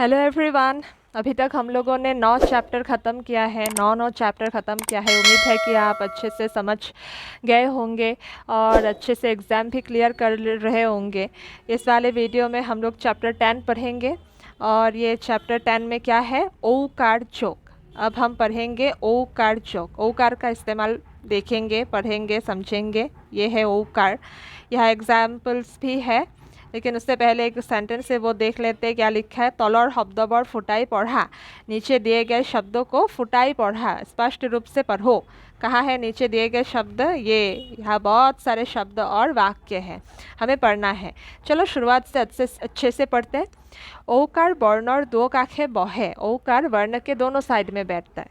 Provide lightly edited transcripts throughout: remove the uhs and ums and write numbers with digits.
Hello everyone. अभी तक हम लोगों ने 9 चैप्टर ख़त्म किया है, 9 चैप्टर ख़त्म किया है। उम्मीद है कि आप अच्छे से समझ गए होंगे और अच्छे से एग्ज़ाम भी क्लियर कर रहे होंगे। इस वाले वीडियो में हम लोग चैप्टर 10 पढ़ेंगे और ये चैप्टर 10 में क्या है, ओकार जोक। अब हम पढ़ेंगे ओकार जोक। ओकार का इस्तेमाल देखेंगे, पढ़ेंगे, समझेंगे। ये है ओकार। यहाँ एग्जाम्पल्स भी है, लेकिन उससे पहले एक सेंटेंस है वो देख लेते हैं क्या लिखा है। तलर शब्दबर फुटाई पढ़ा, नीचे दिए गए शब्दों को फुटाई पढ़ा, स्पष्ट रूप से पढ़ो। कहाँ है नीचे दिए गए शब्द? ये यहाँ बहुत सारे शब्द और वाक्य हैं, हमें पढ़ना है। चलो शुरुआत से अच्छे से पढ़ते हैं। ओकार वर्णर दो काखे बहे। ओकार वर्ण के दोनों साइड में बैठता है।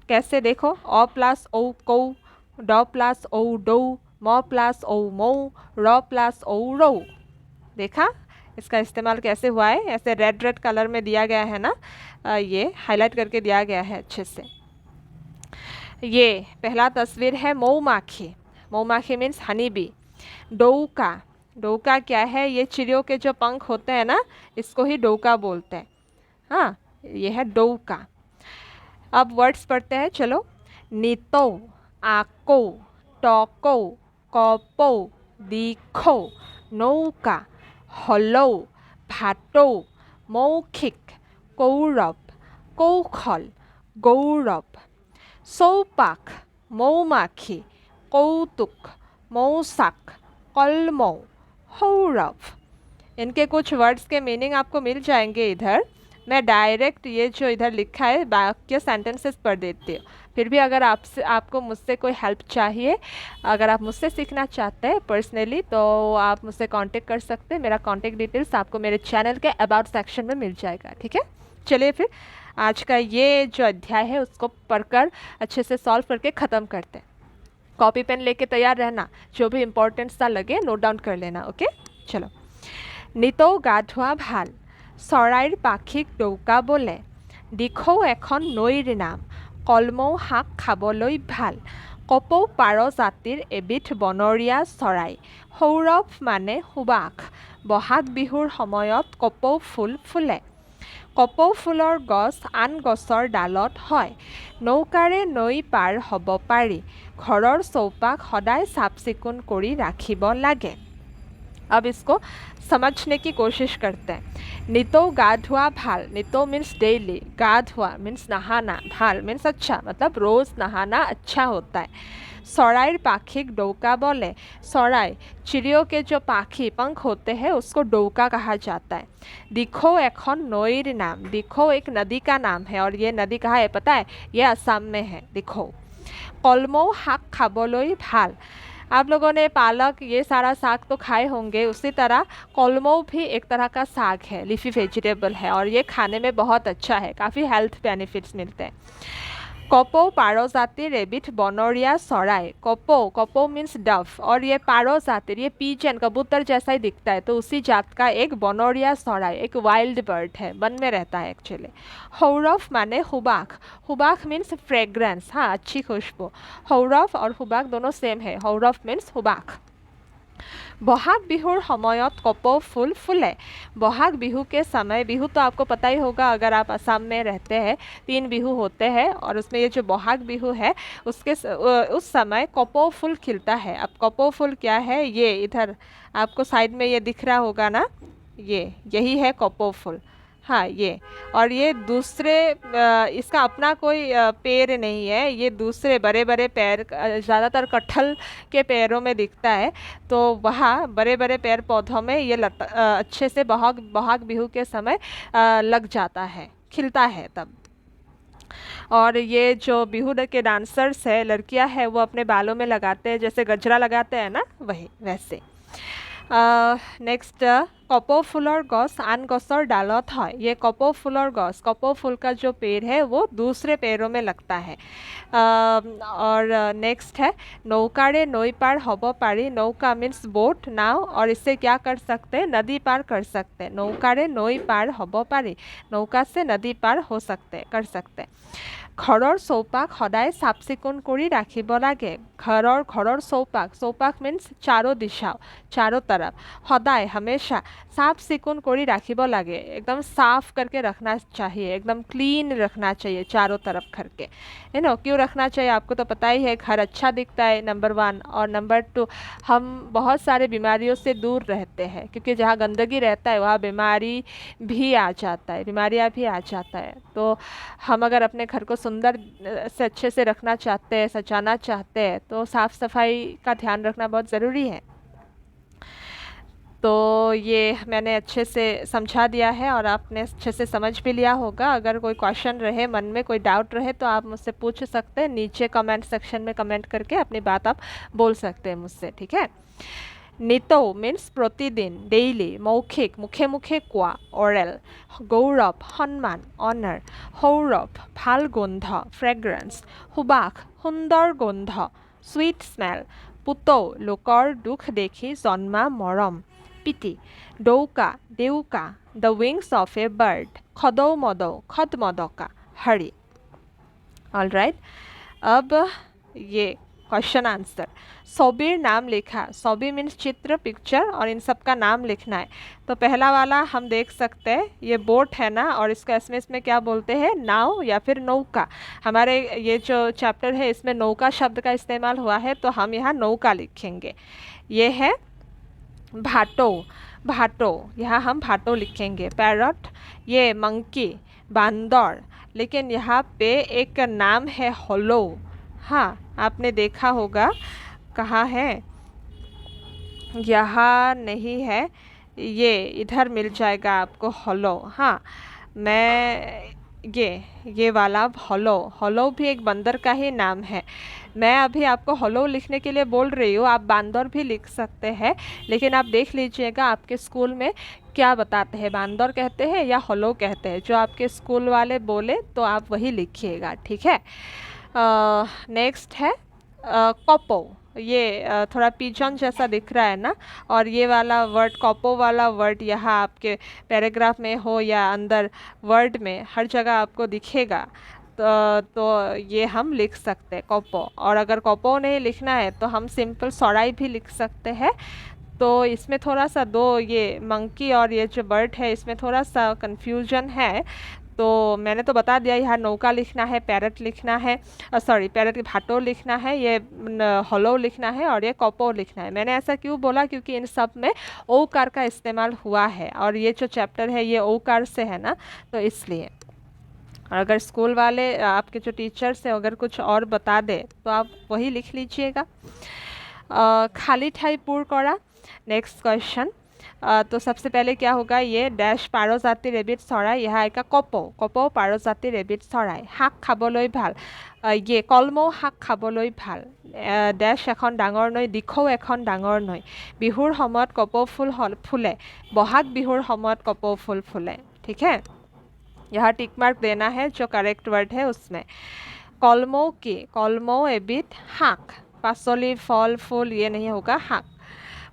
कैसे देखो, अ प्लस ओ कौ, ड प्लस ओ डौ, म प्लस ओ मऊ, र प्लस ओ रौ। देखा इसका इस्तेमाल कैसे हुआ है? ऐसे रेड रेड कलर में दिया गया है ना, ये हाईलाइट करके दिया गया है अच्छे से। ये पहला तस्वीर है मऊमाखी। मऊमाखी मीन्स हनी बी। डौका, डौका क्या है? ये चिड़ियों के जो पंख होते हैं ना, इसको ही डौका बोलते हैं। हाँ, ये है डौका। अब वर्ड्स पढ़ते हैं, चलो। नीतो, आको, टोको, कपो, दीखो, नौका, हलौ, भाटौ, मौखिक, कौरव, कौखल, गौरव, सौपाख, मौमाखी, कौतुक, मौसाक, कलमौ, हौरव। इनके कुछ वर्ड्स के मीनिंग आपको मिल जाएंगे इधर। मैं डायरेक्ट ये जो इधर लिखा है वाक्य सेंटेंसेस पढ़ देती हूँ। फिर भी अगर आपको मुझसे कोई हेल्प चाहिए, अगर आप मुझसे सीखना चाहते हैं पर्सनली, तो आप मुझसे कांटेक्ट कर सकते हैं। मेरा कांटेक्ट डिटेल्स आपको मेरे चैनल के अबाउट सेक्शन में मिल जाएगा। ठीक है, चलिए फिर आज का ये जो अध्याय है उसको पढ़कर अच्छे से सॉल्व करके ख़त्म करते हैं। कॉपी पेन लेके तैयार रहना, जो भी इम्पोर्टेंट सा लगे नोट डाउन कर लेना। ओके, चलो। नितৌ গা ধোৱা ভাল, চৰাইৰ পাখিক ডৌকা বোলে, দিখৌ এখন নৈৰ নাম, কলমৌ শাক খাবলৈ ভাল, কপৌ পাৰ জাতিৰ এবিধ বনৰীয়া চৰাই, সৌৰভ মানে সুবাস, বহাগ বিহুৰ সময়ত কপৌ ফুল ফুলে, কপৌ ফুলৰ গছ আন গছৰ ডালত হয়, নৌকাৰে নৈ পাৰ হ'ব পাৰি, ঘৰৰ চৌপাশ সদায় চাফ চিকুণ কৰি ৰাখিব লাগে। अब इसको समझने की कोशिश करते हैं। नितो गा धुआ भाल, नितो मीन्स डेली, गा धुआ मीन्स नहाना, भाल मीन्स अच्छा, मतलब रोज़ नहाना अच्छा होता है। सौराइर पाखिक डौका बोले, सौराय चिड़ियों के जो पाखी पंख होते हैं उसको डौका कहा जाता है। दिखो एखन नोईर नाम, दिखो एक नदी का नाम है और ये नदी कहाँ है पता है? ये असम में है, दिखो। कलमौ शाक खाबलोई भाल, आप लोगों ने पालक ये सारा साग तो खाए होंगे, उसी तरह कलमौ भी एक तरह का साग है, लीफी वेजिटेबल है और ये खाने में बहुत अच्छा है, काफ़ी हेल्थ बेनिफिट्स मिलते हैं। कपौ पारो जातिर एबिध बनरिया सराय, कपौ, कपौ मीन्स डफ और ये पारो जातिर, ये पीजन कबूतर जैसा ही दिखता है, तो उसी जात का एक बनरिया सराय, एक वाइल्ड बर्ड है, वन में रहता है एक्चुअली। हौरव माने हुबाख, हुबाख मीन्स फ्रेग्रेंस, हाँ अच्छी खुशबू। हौरव और हुबाख दोनों सेम है, हौरव मीन्स हुबाख। बहाग बिहुर समयत कपौ फूल फूले, बहाग बिहू के समय, बिहू तो आपको पता ही होगा अगर आप असम में रहते हैं, 3 बिहू होते हैं और उसमें ये जो बहाग बिहू है उसके उस समय कपौ फूल खिलता है। अब कपौ फूल क्या है? ये इधर आपको साइड में ये दिख रहा होगा ना, यही है कपौ फूल। हाँ, ये और ये दूसरे इसका अपना कोई पेड़ नहीं है, ये दूसरे बड़े बड़े पेड़, ज़्यादातर कटहल के पेड़ों में दिखता है, तो वहाँ बड़े बड़े पेड़ पौधों में ये अच्छे से बहाग बिहू के समय लग जाता है, खिलता है तब। और ये जो बिहू के डांसर्स है, लड़कियां हैं, वो अपने बालों में लगाते हैं, जैसे गजरा लगाते हैं ना, वही वैसे। नेक्स्ट, कपौ फूलर गस आन गसर डालत है, ये कपौ फूलर गस, कपौ फूल का जो पेड़ है वो दूसरे पेड़ों में लगता है। और नेक्स्ट है नौकारे नई पार हब पारी, नौका मीन्स बोट, नाव, और इससे क्या कर सकते हैं? नदी पार कर सकते हैं। नौकारे नई पार हब पारी, नौका से नदी पार हो सकते, कर सकते। ঘৰৰ চৌপাশ সদায় চাফ চিকুণ কৰি ৰাখিব লাগে। ঘৰৰ চৌপাশ मीन्स चारों दिशा, चारों तरफ, सदाय हमेशा साफ सिकुन कोरी राखिब लागे, एकदम साफ करके रखना चाहिए, एकदम क्लीन रखना चाहिए चारों तरफ करके, है ना। क्यों रखना चाहिए आपको तो पता ही है, घर अच्छा दिखता है नंबर 1, और नंबर 2 हम बहुत सारे बीमारियों से दूर रहते हैं, क्योंकि जहाँ गंदगी रहता है वहाँ बीमारी भी आ जाता है, बीमारियाँ भी आ जाता है। तो हम अगर अपने घर को सुंदर से अच्छे से रखना चाहते हैं, सजाना चाहते हैं, तो साफ़ सफाई का ध्यान रखना बहुत ज़रूरी है। तो ये मैंने अच्छे से समझा दिया है और आपने अच्छे से समझ भी लिया होगा। अगर कोई क्वेश्चन रहे, मन में कोई डाउट रहे, तो आप मुझसे पूछ सकते हैं, नीचे कमेंट सेक्शन में कमेंट करके अपनी बात आप बोल सकते हैं मुझसे, ठीक है। नितो मीन्स प्रतिदिन, डेली, मौखिक, मुखे मुखे कोआ, ओरल, गौरव, सम्मान, ऑनर, सौरभ, ভাল গোন্ধ, फ्रेग्रेंस, सुबास, सुंदर गोंध, स्वीट स्मेल, पुतौ, लोकर दुख देखी जन्मा मरम, पिटी, डौका, देउका, the wings of a bird, खदौ मदौ, खदमदका, हरी। ऑल राइट, अब ये क्वेश्चन आंसर। छबिर नाम लिखा, छवि मीन्स चित्र, पिक्चर, और इन सब का नाम लिखना है। तो पहला वाला हम देख सकते हैं, ये बोट है ना, और इसको एसएमएस में क्या बोलते हैं, नाव या फिर नौका। हमारे ये जो चैप्टर है इसमें नौका शब्द का इस्तेमाल हुआ है, तो हम यहाँ नौका लिखेंगे। ये है भाटो, भाटो, यहाँ हम भाटो लिखेंगे। पैरट, ये मंकी, बांदर, लेकिन यहाँ पे एक नाम है होलो। हाँ, आपने देखा होगा, कहाँ है, यहाँ नहीं है, ये इधर मिल जाएगा आपको होलो। हाँ, मैं ये वाला होलो, होलो भी एक बंदर का ही नाम है। मैं अभी आपको होलो लिखने के लिए बोल रही हूँ, आप बांदर भी लिख सकते हैं, लेकिन आप देख लीजिएगा आपके स्कूल में क्या बताते हैं, बांदर कहते हैं या होलो कहते हैं। जो आपके स्कूल वाले बोले तो आप वही लिखिएगा, ठीक है। नेक्स्ट है कॉपो, ये थोड़ा पिजन जैसा दिख रहा है ना, और ये वाला वर्ड, कॉपो वाला वर्ड, यहाँ आपके पैराग्राफ में हो या अंदर वर्ड में, हर जगह आपको दिखेगा। तो ये हम लिख सकते हैं कॉपो। और अगर कॉपो नहीं लिखना है तो हम सिंपल सौराई भी लिख सकते हैं। तो इसमें थोड़ा सा ये मंकी और ये जो बर्ड है इसमें थोड़ा सा कन्फ्यूजन है। तो मैंने तो बता दिया, यहाँ नौका लिखना है, पैरट लिखना है, पैरट भाटो लिखना है, ये होलो लिखना है, और ये कॉपो लिखना है। मैंने ऐसा क्यों बोला, क्योंकि इन सब में ओकार का इस्तेमाल हुआ है, और ये जो चैप्टर है ये ओकार से है ना, तो इसलिए। और अगर स्कूल वाले आपके जो टीचर्स हैं अगर कुछ और बता दे तो आप वही लिख लीजिएगा। खाली ठाई पूर करा। नेक्स्ट क्वेश्चन, तो सबसे पहले क्या होगा, ये डैश पार जातिर एबिट चराई, यहाँ आएगा कपौ, कपौ पार जातिर एबिट चराई। शाक खाबलै भाल, ये कलमौ शाक खाबलै भाल। डैश एखन डाঙৰ नৈ, दिखौ एखन डाঙৰ नৈ। बिहुर সময়ত कपौ फूल फुले, बहाग बिहुर সময়ত कपौ फूल फुले, ठीक है। यहाँ टिक मार्क देना है जो करेक्ट वर्ड है उसमें। कलमौ की, कलमौ एबिट शाक, पाचली फल फूल ये नहीं होगा, शाक।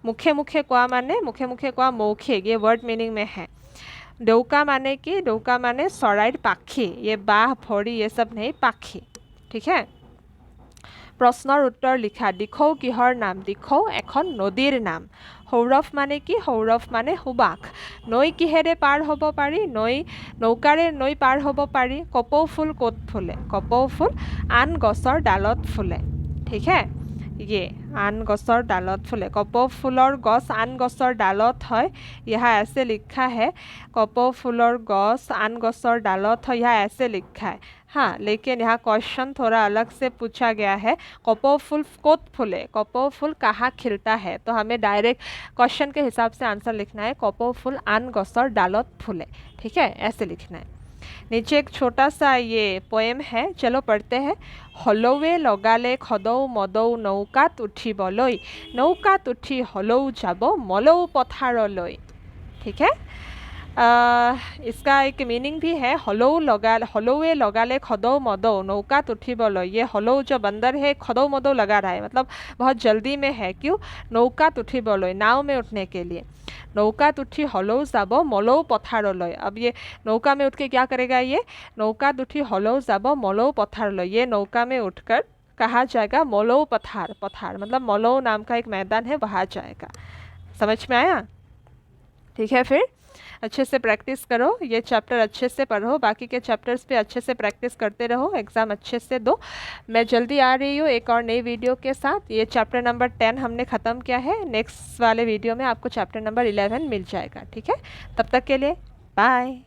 मुखे मुखे कोआ माने, मुखे मुखे कोआ मौखिक, ये वर्ड मीनिंग में है। डौका माने कि, डौका माने चराइर पाखी, ये बाह भरी ये सब नहीं, पाखी, ठीक है। प्रश्नर उत्तर लिखा। दिखौ किहर नाम, दिखौ एखन नदीर नाम। सौरभ माने कि, सौरभ माने सुबास। नৈ किहेरे पार हब पारि, नৈ नौकारे नৈ पार हब पारि। कपौ फूल कत फुले, कपौ फूल आन गछर डालत फुले, ठीक है। ये आन गछर डालत फुले, कपौ फूलर गछ आन गछर डालत है, यहाँ ऐसे लिखा है। कपौ फूलर गछ आन गछर डालत है, यहाँ ऐसे लिखा है। हाँ, लेकिन यहाँ क्वेश्चन थोड़ा अलग से पूछा गया है। कपौ फूल कत फूले, कपौ फूल कहाँ खिलता है, तो हमें डायरेक्ट क्वेश्चन के हिसाब से आंसर लिखना है। कपौ फूल आन गछर डालत फूले, ठीक है, ऐसे लिखना है। नीचे एक छोटा सा ये पोएम है, चलो पढ़ते हैं। हलौवे लगाले खदौ मदौ नौकात उठिबलै, नौकात उठी हलौ जाब मलौ पथारलै, ठीक है। इसका एक मीनिंग भी है, हलोवे लगाले खदो मदो नौकात उठिबलो। ये हलो जो बंदर है खदो मदो लगा रहा है, मतलब बहुत जल्दी में है। क्यों? नौकात उठिबलो, नाव में उठने के लिए। नौकात उठी हलो जाबो मलो पथारलय। अब ये नौका में उठ के क्या करेगा? ये नौकात उठी हलो जाबो मलो पथारलय, ये नौका में उठकर कहाँ जाएगा? मलो पथार। पथार मतलब मलो नाम का एक मैदान है, वहाँ जाएगा। समझ में आया? ठीक है, फिर अच्छे से प्रैक्टिस करो, ये चैप्टर अच्छे से पढ़ो, बाकी के चैप्टर्स पे अच्छे से प्रैक्टिस करते रहो, एग्ज़ाम अच्छे से दो। मैं जल्दी आ रही हूँ एक और नई वीडियो के साथ। ये चैप्टर नंबर 10 हमने ख़त्म किया है, नेक्स्ट वाले वीडियो में आपको चैप्टर नंबर 11 मिल जाएगा। ठीक है, तब तक के लिए बाय।